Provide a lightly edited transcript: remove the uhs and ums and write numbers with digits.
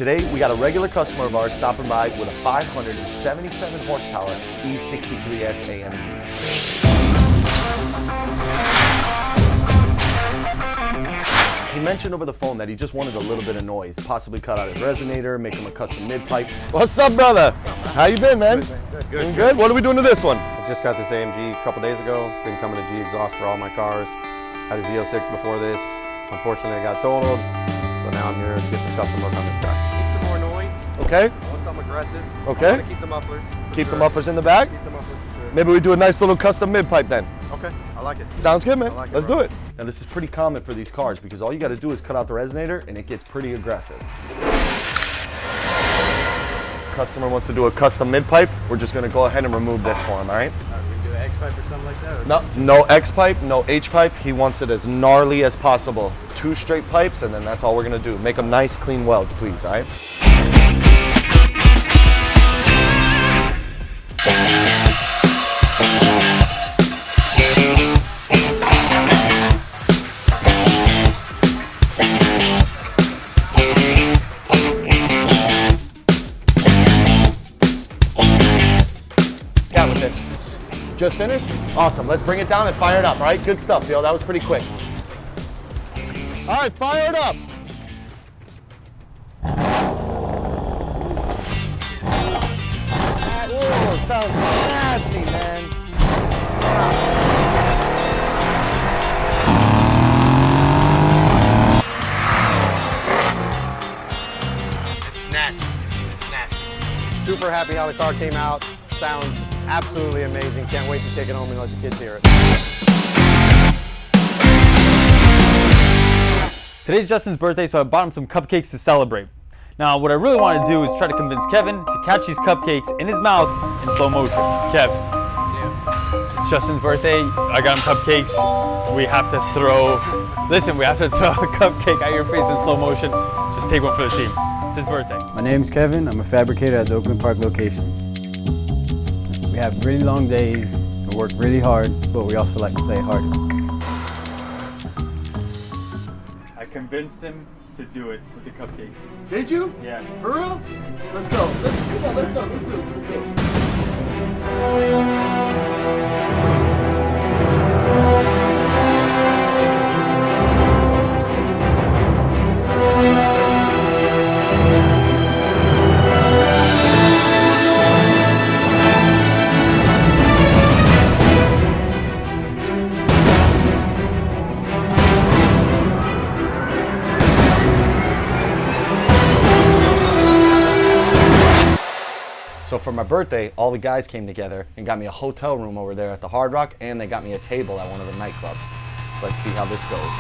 Today, we got a regular customer of ours stopping by with a 577 horsepower E63 AMG. He mentioned over the phone that he just wanted a little bit of noise, possibly cut out his resonator, make him a custom mid-pipe. What's up, brother? How you been, man? Good. Doing good? What are we doing to this one? I just got this AMG a couple days ago. Been coming to G exhaust for all my cars. Had a Z06 before this. Unfortunately, I got totaled. So now I'm here to get some custom work on this guy. Keep some more noise. Okay. I want something aggressive. Okay. I want to keep the mufflers. Keep the mufflers in the back? Keep the mufflers for sure. Maybe we do a nice little custom mid-pipe then. Okay, I like it. Sounds good, man. I like it, Let's bro. do it. Now this is pretty common for these cars because all you got to do is cut out the resonator and it gets pretty aggressive. Customer wants to do a custom mid-pipe. We're just going to go ahead and remove this for him, all right? We do an X-pipe or something like that? Or No X-pipe, no H-pipe. He wants it as gnarly as possible. 2 straight pipes and then that's all we're going to do. Make them nice, clean welds, please, all right? With this. Just finished? Awesome. Let's bring it down and fire it up, all right? Good stuff, yo. That was pretty quick. All right, fire it up. Ooh, sounds nasty, man. It's nasty. It's nasty. Super happy how the car came out. Sounds absolutely amazing. Can't wait to take it home and let the kids hear it. Today's Justin's birthday, so I bought him some cupcakes to celebrate. Now, what I really want to do is try to convince Kevin to catch these cupcakes in his mouth in slow motion. Kev, it's Justin's birthday. I got him cupcakes. We have to throw a cupcake at your face in slow motion. Just take one for the team. It's his birthday. My name's Kevin. I'm a fabricator at the Oakland Park location. We have really long days, we work really hard, but we also like to play hard. I convinced him to do it with the cupcakes. Did you? Yeah. For real? Let's go. Come on, let's go. Let's do it. Let's do it. So for my birthday, all the guys came together and got me a hotel room over there at the Hard Rock, and they got me a table at one of the nightclubs. Let's see how this goes.